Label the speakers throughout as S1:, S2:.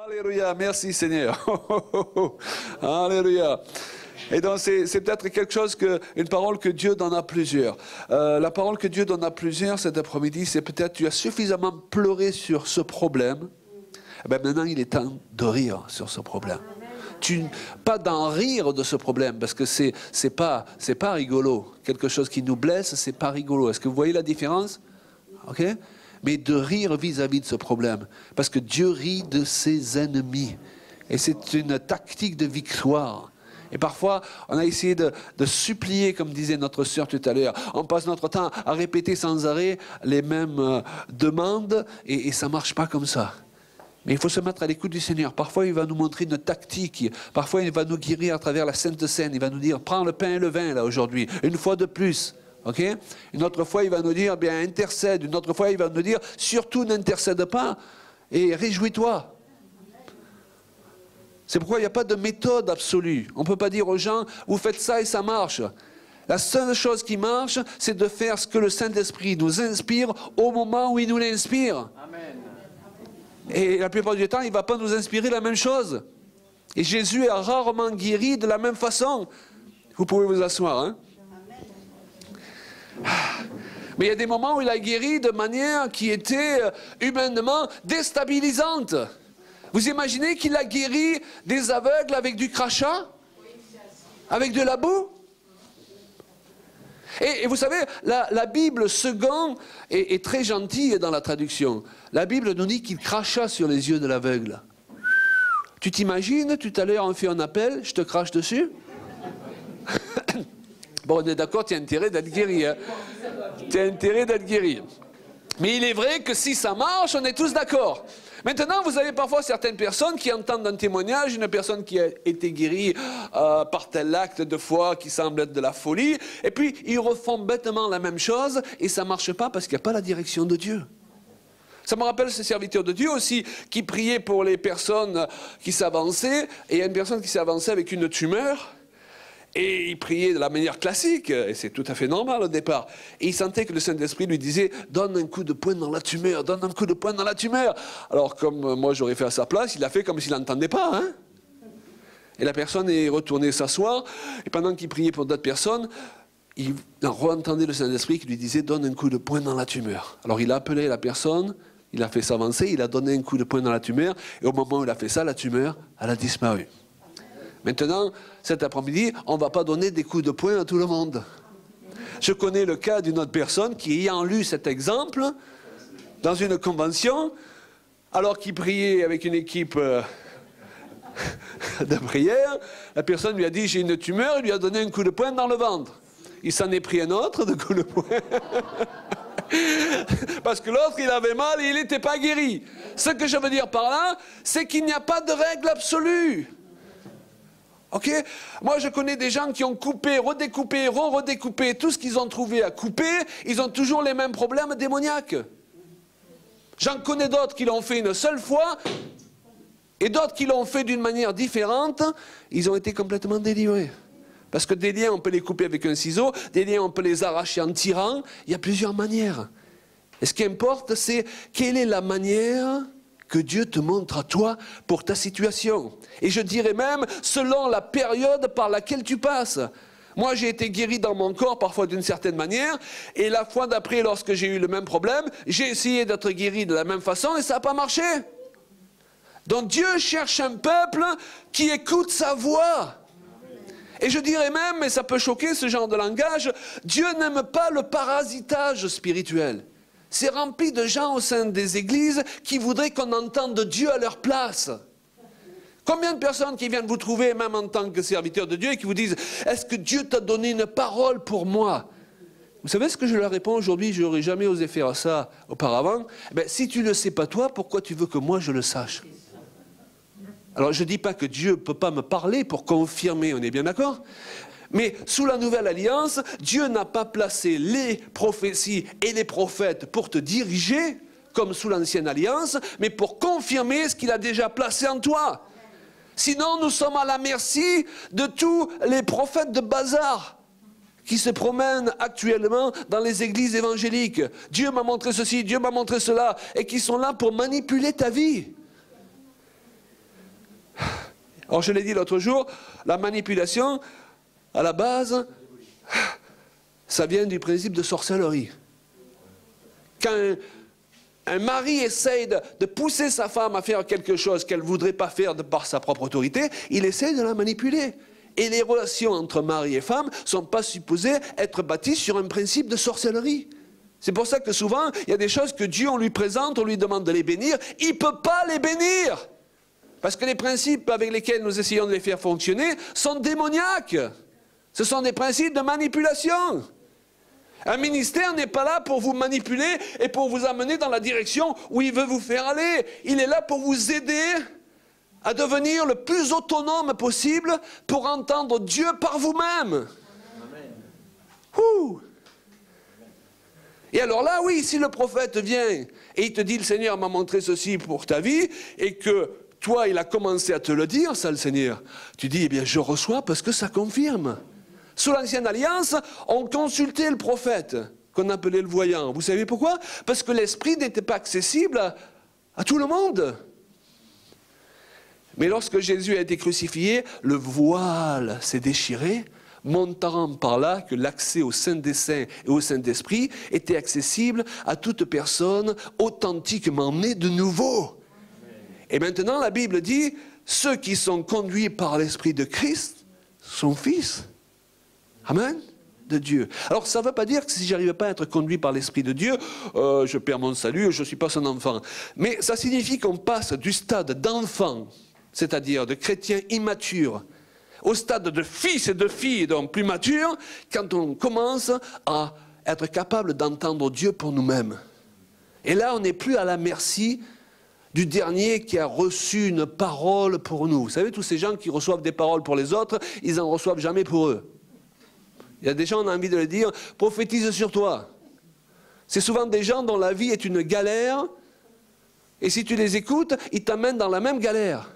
S1: Alléluia, merci Seigneur. Alléluia. Et donc c'est peut-être quelque chose une parole que Dieu donne à plusieurs. La parole que Dieu donne à plusieurs cet après-midi, c'est peut-être tu as suffisamment pleuré sur ce problème. Eh bien, maintenant il est temps de rire sur ce problème. Pas d'en rire de ce problème, parce que c'est pas rigolo. Quelque chose qui nous blesse, c'est pas rigolo. Est-ce que vous voyez la différence? Ok? Mais de rire vis-à-vis de ce problème. Parce que Dieu rit de ses ennemis. Et c'est une tactique de victoire. Et parfois, on a essayé de supplier, comme disait notre sœur tout à l'heure. On passe notre temps à répéter sans arrêt les mêmes demandes, et ça ne marche pas comme ça. Mais il faut se mettre à l'écoute du Seigneur. Parfois, il va nous montrer une tactique. Parfois, il va nous guérir à travers la Sainte Seine. Il va nous dire, prends le pain et le vin, là, aujourd'hui. Une fois de plus. Ok? Une autre fois, il va nous dire, bien, intercède. Une autre fois, il va nous dire, surtout n'intercède pas et réjouis-toi. C'est pourquoi il n'y a pas de méthode absolue. On ne peut pas dire aux gens, vous faites ça et ça marche. La seule chose qui marche, c'est de faire ce que le Saint-Esprit nous inspire au moment où il nous l'inspire. Amen. Et la plupart du temps, il ne va pas nous inspirer la même chose. Et Jésus a rarement guéri de la même façon. Vous pouvez vous asseoir, hein? Mais il y a des moments où il a guéri de manière qui était humainement déstabilisante. Vous imaginez qu'il a guéri des aveugles avec du crachat? Avec de la boue? Et vous savez, la Bible second est très gentille dans la traduction. La Bible nous dit qu'il cracha sur les yeux de l'aveugle. Tu t'imagines, tout à l'heure on fait un appel, je te crache dessus? Bon, on est d'accord, tu as intérêt d'être guéri. Hein? Tu as intérêt d'être guéri. Mais il est vrai que si ça marche, on est tous d'accord. Maintenant, vous avez parfois certaines personnes qui entendent un témoignage, une personne qui a été guérie par tel acte de foi qui semble être de la folie, et puis ils refont bêtement la même chose, et ça ne marche pas parce qu'il n'y a pas la direction de Dieu. Ça me rappelle ces serviteurs de Dieu aussi qui priaient pour les personnes qui s'avançaient, et il y a une personne qui s'est avancée avec une tumeur, et il priait de la manière classique, et c'est tout à fait normal au départ. Et il sentait que le Saint-Esprit lui disait « Donne un coup de poing dans la tumeur, donne un coup de poing dans la tumeur ». Alors comme moi j'aurais fait à sa place, il a fait comme s'il n'entendait pas. Hein? Et la personne est retournée s'asseoir, et pendant qu'il priait pour d'autres personnes, il re-entendait le Saint-Esprit qui lui disait « Donne un coup de poing dans la tumeur ». Alors il a appelé la personne, il a fait s'avancer, il a donné un coup de poing dans la tumeur, et au moment où il a fait ça, la tumeur, elle a disparu. Maintenant, cet après-midi, on ne va pas donner des coups de poing à tout le monde. Je connais le cas d'une autre personne qui, ayant lu cet exemple, dans une convention, alors qu'il priait avec une équipe de prière, la personne lui a dit « j'ai une tumeur », il lui a donné un coup de poing dans le ventre. Il s'en est pris un autre de coup de poing. Parce que l'autre, il avait mal et il n'était pas guéri. Ce que je veux dire par là, c'est qu'il n'y a pas de règle absolue. Ok? Moi, je connais des gens qui ont coupé, redécoupé, redécoupé tout ce qu'ils ont trouvé à couper. Ils ont toujours les mêmes problèmes démoniaques. J'en connais d'autres qui l'ont fait une seule fois et d'autres qui l'ont fait d'une manière différente. Ils ont été complètement délivrés. Parce que des liens, on peut les couper avec un ciseau. Des liens, on peut les arracher en tirant. Il y a plusieurs manières. Et ce qui importe, c'est quelle est la manière que Dieu te montre à toi pour ta situation. Et je dirais même, selon la période par laquelle tu passes. Moi, j'ai été guéri dans mon corps, parfois d'une certaine manière, et la fois d'après, lorsque j'ai eu le même problème, j'ai essayé d'être guéri de la même façon, et ça n'a pas marché. Donc Dieu cherche un peuple qui écoute sa voix. Et je dirais même, et ça peut choquer ce genre de langage, Dieu n'aime pas le parasitage spirituel. C'est rempli de gens au sein des églises qui voudraient qu'on entende Dieu à leur place. Combien de personnes qui viennent vous trouver, même en tant que serviteur de Dieu, et qui vous disent « Est-ce que Dieu t'a donné une parole pour moi ?» Vous savez ce que je leur réponds aujourd'hui? Je n'aurais jamais osé faire ça auparavant. Ben, si tu ne le sais pas toi, pourquoi tu veux que moi je le sache? Alors je ne dis pas que Dieu ne peut pas me parler pour confirmer, on est bien d'accord? Mais sous la nouvelle alliance, Dieu n'a pas placé les prophéties et les prophètes pour te diriger, comme sous l'ancienne alliance, mais pour confirmer ce qu'il a déjà placé en toi. Sinon, nous sommes à la merci de tous les prophètes de bazar qui se promènent actuellement dans les églises évangéliques. Dieu m'a montré ceci, Dieu m'a montré cela, et qui sont là pour manipuler ta vie. Alors je l'ai dit l'autre jour, la manipulation, à la base, ça vient du principe de sorcellerie. Quand un mari essaye de pousser sa femme à faire quelque chose qu'elle ne voudrait pas faire de par sa propre autorité, il essaye de la manipuler. Et les relations entre mari et femme ne sont pas supposées être bâties sur un principe de sorcellerie. C'est pour ça que souvent, il y a des choses que Dieu, on lui présente, on lui demande de les bénir, il ne peut pas les bénir. Parce que les principes avec lesquels nous essayons de les faire fonctionner sont démoniaques. Ce sont des principes de manipulation. Un ministère n'est pas là pour vous manipuler et pour vous amener dans la direction où il veut vous faire aller. Il est là pour vous aider à devenir le plus autonome possible pour entendre Dieu par vous-même. Et alors là, oui, si le prophète vient et il te dit, le Seigneur m'a montré ceci pour ta vie, et que toi, il a commencé à te le dire, ça, le Seigneur, tu dis, eh bien, je reçois parce que ça confirme. Sous l'Ancienne Alliance, on consultait le prophète, qu'on appelait le voyant. Vous savez pourquoi? Parce que l'esprit n'était pas accessible à tout le monde. Mais lorsque Jésus a été crucifié, le voile s'est déchiré, montrant par là que l'accès au Saint des Saints et au Saint-Esprit était accessible à toute personne authentiquement née de nouveau. Et maintenant, la Bible dit, ceux qui sont conduits par l'Esprit de Christ sont fils. Amen, de Dieu. Alors ça ne veut pas dire que si je n'arrive pas à être conduit par l'Esprit de Dieu, je perds mon salut, je ne suis pas son enfant. Mais ça signifie qu'on passe du stade d'enfant, c'est-à-dire de chrétien immature, au stade de fils et de filles, donc plus matures, quand on commence à être capable d'entendre Dieu pour nous-mêmes. Et là, on n'est plus à la merci du dernier qui a reçu une parole pour nous. Vous savez, tous ces gens qui reçoivent des paroles pour les autres, ils n'en reçoivent jamais pour eux. Il y a des gens, on a envie de le dire, prophétise sur toi. C'est souvent des gens dont la vie est une galère, et si tu les écoutes, ils t'amènent dans la même galère.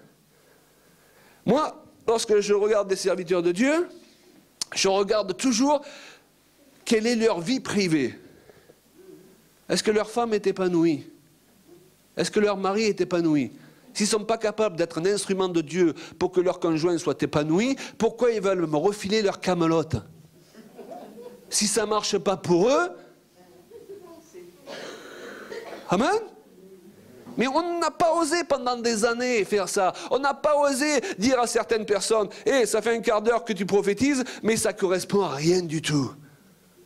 S1: Moi, lorsque je regarde des serviteurs de Dieu, je regarde toujours quelle est leur vie privée. Est-ce que leur femme est épanouie? Est-ce que leur mari est épanoui? S'ils ne sont pas capables d'être un instrument de Dieu pour que leur conjoint soit épanoui, pourquoi ils veulent me refiler leur camelote? Si ça ne marche pas pour eux, amen. Mais on n'a pas osé pendant des années faire ça. On n'a pas osé dire à certaines personnes, hey, ça fait un quart d'heure que tu prophétises, mais ça ne correspond à rien du tout.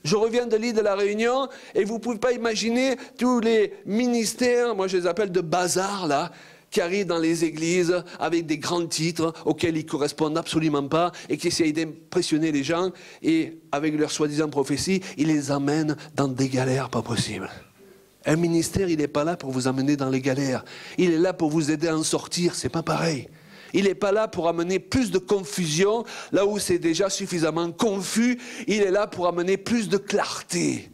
S1: Je reviens de l'île de la Réunion, et vous ne pouvez pas imaginer tous les ministères, moi je les appelle de bazar, là, qui arrivent dans les églises avec des grands titres auxquels ils ne correspondent absolument pas et qui essayent d'impressionner les gens et avec leur soi-disant prophétie, ils les amènent dans des galères pas possibles. Un ministère, il n'est pas là pour vous amener dans les galères. Il est là pour vous aider à en sortir, c'est pas pareil. Il n'est pas là pour amener plus de confusion là où c'est déjà suffisamment confus. Il est là pour amener plus de clarté.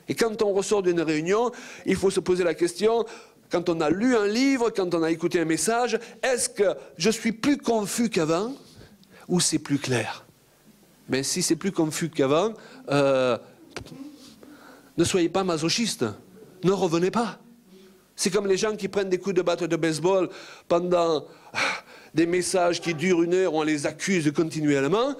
S1: Et quand on ressort d'une réunion, il faut se poser la question... Quand on a lu un livre, quand on a écouté un message, est-ce que je suis plus confus qu'avant ou c'est plus clair? Mais si c'est plus confus qu'avant, ne soyez pas masochiste, ne revenez pas. C'est comme les gens qui prennent des coups de batte de baseball pendant des messages qui durent 1 heure, on les accuse continuellement.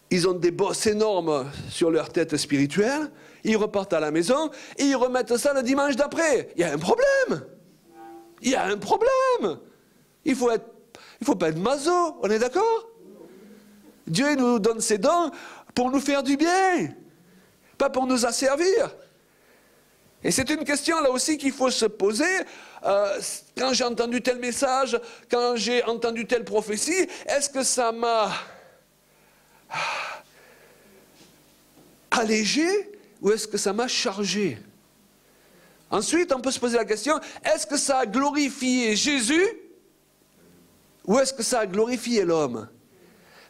S1: Ils ont des bosses énormes sur leur tête spirituelle. Ils repartent à la maison et ils remettent ça le dimanche d'après. Il y a un problème. Il y a un problème. Il faut pas être maso, on est d'accord? Dieu nous donne ses dons pour nous faire du bien, pas pour nous asservir. Et c'est une question là aussi qu'il faut se poser. Quand j'ai entendu tel message, quand j'ai entendu telle prophétie, est-ce que ça m'a allégé ou est-ce que ça m'a chargé? Ensuite, on peut se poser la question, est-ce que ça a glorifié Jésus ou est-ce que ça a glorifié l'homme?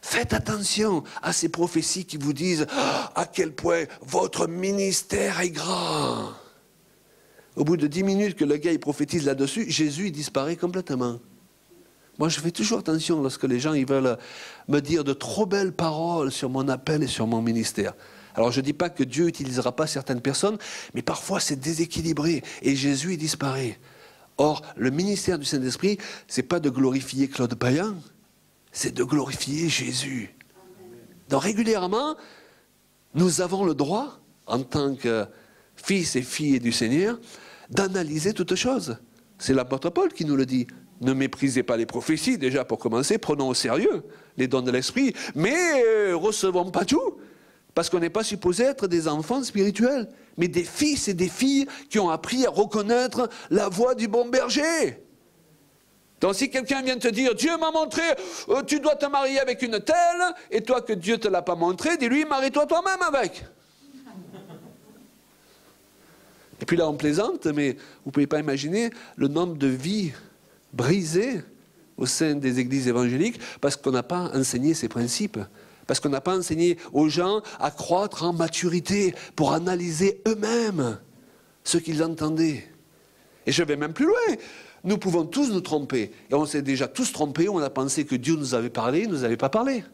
S1: Faites attention à ces prophéties qui vous disent à quel point votre ministère est grand. Au bout de 10 minutes que le gars il prophétise là-dessus, Jésus il disparaît complètement. Moi, je fais toujours attention lorsque les gens ils veulent me dire de trop belles paroles sur mon appel et sur mon ministère. Alors, je ne dis pas que Dieu n'utilisera pas certaines personnes, mais parfois c'est déséquilibré et Jésus il disparaît. Or, le ministère du Saint-Esprit, ce n'est pas de glorifier Claude Payen, c'est de glorifier Jésus. Donc régulièrement, nous avons le droit, en tant que fils et filles du Seigneur, d'analyser toutes choses. C'est l'apôtre Paul qui nous le dit. Ne méprisez pas les prophéties, déjà pour commencer, prenons au sérieux les dons de l'Esprit, mais recevons pas tout, parce qu'on n'est pas supposé être des enfants spirituels, mais des fils et des filles qui ont appris à reconnaître la voix du bon berger. Donc si quelqu'un vient te dire, Dieu m'a montré, tu dois te marier avec une telle, et toi que Dieu ne te l'a pas montré, dis-lui, marie-toi toi-même avec. Et puis là on plaisante, mais vous ne pouvez pas imaginer le nombre de vies brisées au sein des églises évangéliques parce qu'on n'a pas enseigné ces principes. Parce qu'on n'a pas enseigné aux gens à croître en maturité pour analyser eux-mêmes ce qu'ils entendaient. Et je vais même plus loin. Nous pouvons tous nous tromper. Et on s'est déjà tous trompés, on a pensé que Dieu nous avait parlé, il ne nous avait pas parlé.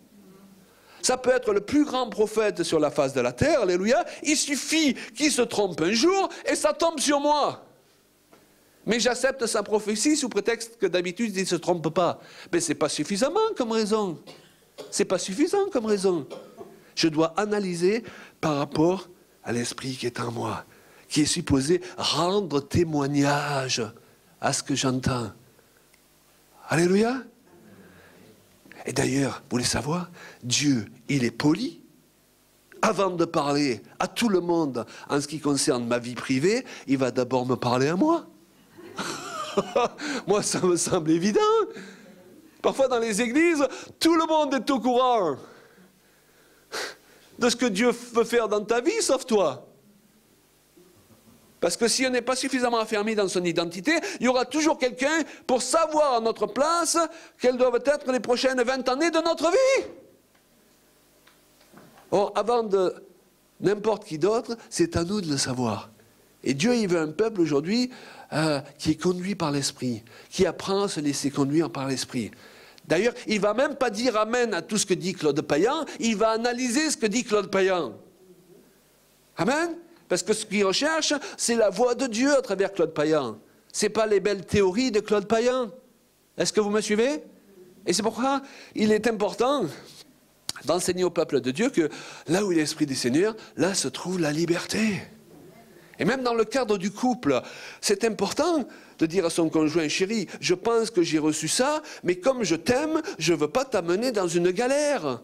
S1: Ça peut être le plus grand prophète sur la face de la terre, alléluia. Il suffit qu'il se trompe un jour et ça tombe sur moi. Mais j'accepte sa prophétie sous prétexte que d'habitude il ne se trompe pas. Mais ce n'est pas suffisamment comme raison. Ce n'est pas suffisant comme raison. Je dois analyser par rapport à l'esprit qui est en moi, qui est supposé rendre témoignage à ce que j'entends. Alléluia. Et d'ailleurs, vous voulez savoir, Dieu, il est poli. Avant de parler à tout le monde en ce qui concerne ma vie privée, il va d'abord me parler à moi. Moi, ça me semble évident. Parfois, dans les églises, tout le monde est au courant de ce que Dieu veut faire dans ta vie, sauf toi. Parce que si on n'est pas suffisamment affermi dans son identité, il y aura toujours quelqu'un pour savoir à notre place quelles doivent être les prochaines 20 années de notre vie. Or, avant de n'importe qui d'autre, c'est à nous de le savoir. Et Dieu, il veut un peuple aujourd'hui qui est conduit par l'Esprit, qui apprend à se laisser conduire par l'Esprit. D'ailleurs, il ne va même pas dire Amen à tout ce que dit Claude Payen, il va analyser ce que dit Claude Payen. Amen. Parce que ce qu'il recherche, c'est la voix de Dieu à travers Claude Payen. Ce n'est pas les belles théories de Claude Payen. Est-ce que vous me suivez? Et c'est pourquoi il est important d'enseigner au peuple de Dieu que là où est l'Esprit du Seigneur, là se trouve la liberté. Et même dans le cadre du couple, c'est important de dire à son conjoint, chéri, je pense que j'ai reçu ça, mais comme je t'aime, je ne veux pas t'amener dans une galère.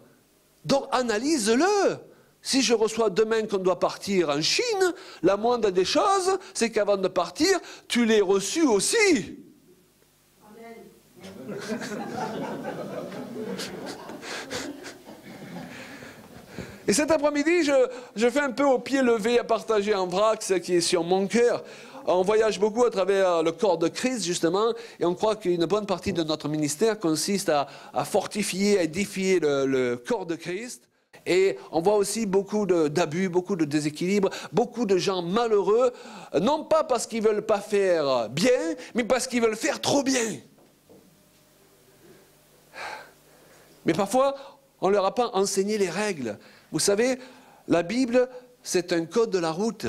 S1: Donc analyse-le. Si je reçois demain qu'on doit partir en Chine, la moindre des choses, c'est qu'avant de partir, tu l'aies reçu aussi. Amen. Et cet après-midi, je fais un peu au pied levé à partager en vrac ce qui est sur mon cœur. On voyage beaucoup à travers le corps de Christ, justement, et on croit qu'une bonne partie de notre ministère consiste à fortifier, à édifier le corps de Christ. Et on voit aussi beaucoup d'abus, beaucoup de déséquilibres, beaucoup de gens malheureux, non pas parce qu'ils ne veulent pas faire bien, mais parce qu'ils veulent faire trop bien. Mais parfois, on ne leur a pas enseigné les règles. Vous savez, la Bible, c'est un code de la route.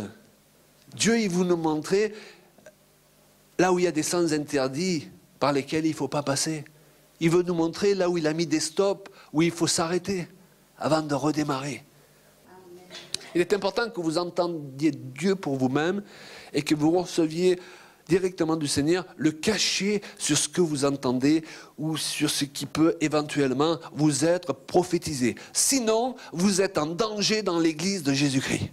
S1: Dieu, il vous nous montrait là où il y a des sens interdits par lesquels il ne faut pas passer. Il veut nous montrer là où il a mis des stops, où il faut s'arrêter avant de redémarrer. Amen. Il est important que vous entendiez Dieu pour vous-même et que vous receviez directement du Seigneur le cachet sur ce que vous entendez ou sur ce qui peut éventuellement vous être prophétisé. Sinon, vous êtes en danger dans l'Église de Jésus-Christ.